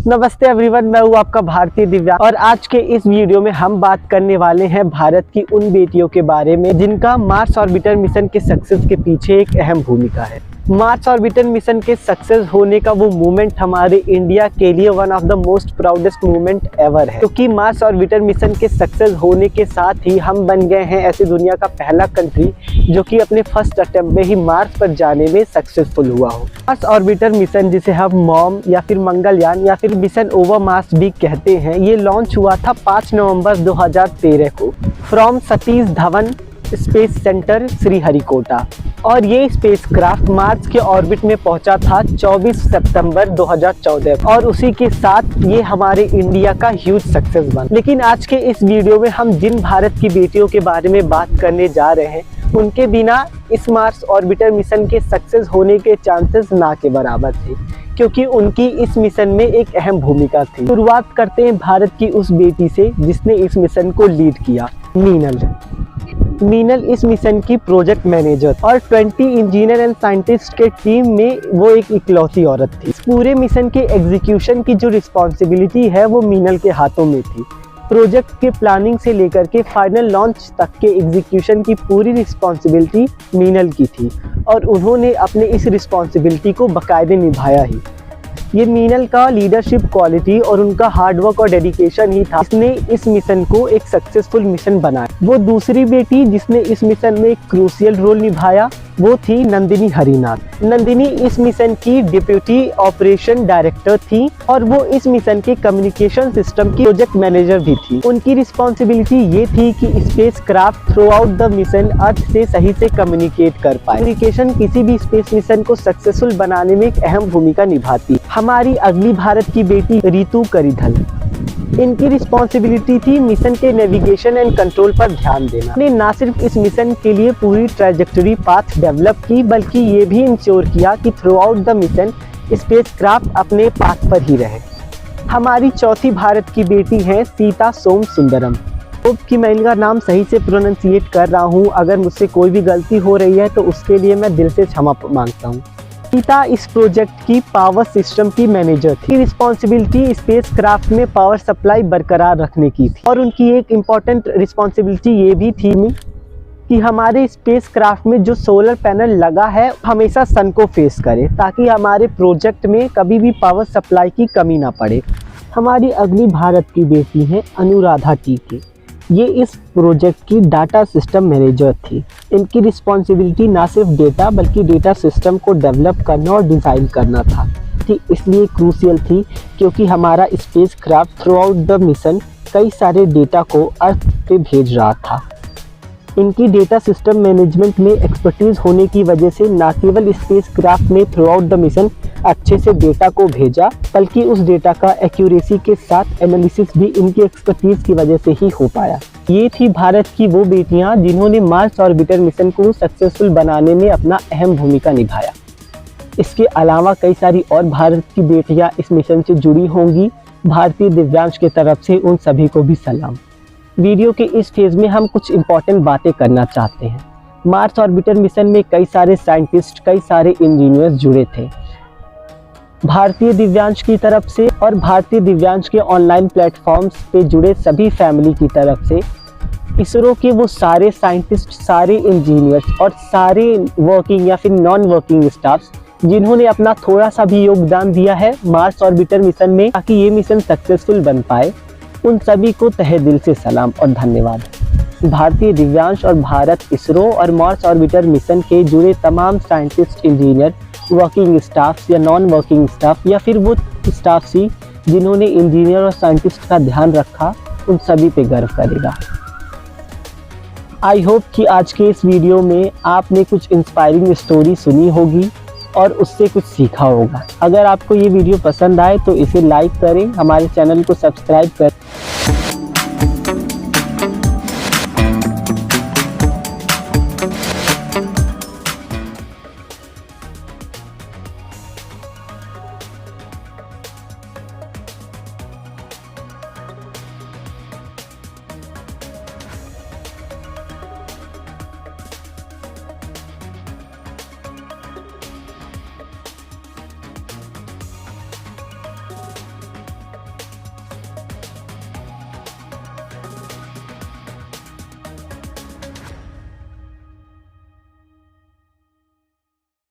नमस्ते एवरीवन, मैं हूँ आपका भारतीय दिव्यांश और आज के इस वीडियो में हम बात करने वाले हैं भारत की उन बेटियों के बारे में जिनका मार्स ऑर्बिटर मिशन के सक्सेस के पीछे एक अहम भूमिका है। मार्स ऑर्बिटर मिशन के सक्सेस होने का वो मोमेंट हमारे इंडिया के लिए one of the most proudest moment ever है, क्योंकि मार्स ऑर्बिटर मिशन के सक्सेस होने के साथ ही हम बन गए हैं ऐसी दुनिया का पहला कंट्री जो कि अपने फर्स्ट अटेम्प्ट में ही मार्स पर जाने में सक्सेसफुल हुआ हो। मार्स ऑर्बिटर मिशन, जिसे हम मॉम या फिर मंगलयान या फिर मिशन ओवर मार्स भी कहते हैं, ये लॉन्च हुआ था 5 नवंबर 2013 को from Satish Dhawan space centre Sriharikota और ये स्पेसक्राफ्ट मार्स के ऑर्बिट में पहुंचा था 24 सितंबर 2014 और उसी के साथ ये हमारे इंडिया का ह्यूज सक्सेस बना। लेकिन आज के इस वीडियो में हम जिन भारत की बेटियों के बारे में बात करने जा रहे हैं उनके बिना इस मार्स ऑर्बिटर मिशन के सक्सेस होने के चांसेस ना के बराबर थे, क्योंकि उनकी इस मिशन में एक अहम भूमिका थी। शुरुआत करते हैं भारत की उस बेटी से जिसने इस मिशन को लीड किया, मीनल इस मिशन की प्रोजेक्ट मैनेजर और 20 इंजीनियर एंड साइंटिस्ट के टीम में वो एक इकलौती औरत थी। इस पूरे मिशन के एग्जीक्यूशन की जो रिस्पॉन्सिबिलिटी है वो मीनल के हाथों में थी। प्रोजेक्ट के प्लानिंग से लेकर के फाइनल लॉन्च तक के एग्जीक्यूशन की पूरी रिस्पॉन्सिबिलिटी मीनल की थी और उन्होंने अपने इस रिस्पॉन्सिबिलिटी को बाकायदे निभाया ही। ये मीनल का लीडरशिप क्वालिटी और उनका हार्डवर्क और डेडिकेशन ही था जिसने इस मिशन को एक सक्सेसफुल मिशन बनाया। वो दूसरी बेटी जिसने इस मिशन में एक क्रूशियल रोल निभाया वो थी नंदिनी हरिनाथ। नंदिनी इस मिशन की डिप्यूटी ऑपरेशन डायरेक्टर थी और वो इस मिशन के कम्युनिकेशन सिस्टम की प्रोजेक्ट मैनेजर भी थी। उनकी रिस्पॉन्सिबिलिटी ये थी कि spacecraft throughout the mission earth से सही से कम्युनिकेट कर पाए। कम्युनिकेशन किसी भी स्पेस मिशन को सक्सेसफुल बनाने में एक अहम भूमिका निभाती। हमारी अगली भारत की बेटी रितु करिधल, इनकी रिस्पॉन्सिबिलिटी थी मिशन के नेविगेशन एंड कंट्रोल पर ध्यान देना। ने ना सिर्फ इस मिशन के लिए पूरी ट्रैजेक्टरी पाथ डेवलप की बल्कि ये भी इंश्योर किया कि through out the mission spacecraft अपने पाथ पर ही रहे। हमारी चौथी भारत की बेटी है सीता सोम सुंदरम। होप कि मैं इनका नाम सही से प्रोनाउंसिएट कर रहा हूँ। अगर मुझसे कोई भी गलती हो रही है तो उसके लिए मैं दिल से क्षमा मांगता हूँ। सीता इस प्रोजेक्ट की पावर सिस्टम की मैनेजर थी। रिस्पॉन्सिबिलिटी स्पेसक्राफ्ट में पावर सप्लाई बरकरार रखने की थी और उनकी एक इम्पॉर्टेंट रिस्पॉन्सिबिलिटी ये भी थी कि हमारे स्पेसक्राफ्ट में जो सोलर पैनल लगा है हमेशा सन को फेस करे ताकि हमारे प्रोजेक्ट में कभी भी पावर सप्लाई की कमी ना पड़े। हमारी अगली भारत की बेटी है अनुराधा टीके। ये इस प्रोजेक्ट की डाटा सिस्टम मैनेजर थी। इनकी रिस्पॉन्सिबिलिटी ना सिर्फ डेटा बल्कि डेटा सिस्टम को डेवलप करना और डिज़ाइन करना था। इसलिए क्रूशियल थी क्योंकि हमारा spacecraft through out the mission कई सारे डेटा को अर्थ पे भेज रहा था। इनकी डेटा सिस्टम मैनेजमेंट में एक्सपर्टीज होने की वजह से न केवल स्पेसक्राफ्ट ने थ्रू आउट द मिशन अच्छे से डेटा को भेजा बल्कि उस डेटा का एक्यूरेसी के साथ एनालिसिस भी इनकी एक्सपर्टीज की वजह से ही हो पाया। ये थी भारत की वो बेटियां जिन्होंने मार्स ऑर्बिटर मिशन को सक्सेसफुल बनाने में अपना अहम भूमिका निभाया। इसके अलावा कई सारी और भारत की बेटियां इस मिशन से जुड़ी होंगी। भारतीय दिव्यांश की तरफ से उन सभी को भी सलाम। वीडियो के इस फेज में हम कुछ इम्पोर्टेंट बातें करना चाहते हैं। मार्स ऑर्बिटर मिशन में कई सारे साइंटिस्ट, कई सारे इंजीनियर्स जुड़े थे भारतीय दिव्यांश की तरफ से और भारतीय दिव्यांश के ऑनलाइन प्लेटफॉर्म्स पे जुड़े सभी फैमिली की तरफ से। इसरो के वो सारे साइंटिस्ट, सारे इंजीनियर्स और सारे वर्किंग या फिर नॉन वर्किंग स्टाफ्स जिन्होंने अपना थोड़ा सा भी योगदान दिया है मार्स ऑर्बिटर मिशन में ताकि ये मिशन सक्सेसफुल बन पाए, उन सभी को तहे दिल से सलाम और धन्यवाद। भारतीय दिव्यांश और भारत, इसरो और मार्स ऑर्बिटर मिशन के जुड़े तमाम साइंटिस्ट, इंजीनियर, वर्किंग स्टाफ या नॉन वर्किंग स्टाफ या फिर वो स्टाफ ही जिन्होंने इंजीनियर और साइंटिस्ट का ध्यान रखा, उन सभी पे गर्व करेगा। आई होप कि आज के इस वीडियो में आपने कुछ इंस्पायरिंग स्टोरी सुनी होगी और उससे कुछ सीखा होगा। अगर आपको ये वीडियो पसंद आए तो इसे लाइक करें, हमारे चैनल को सब्सक्राइब करें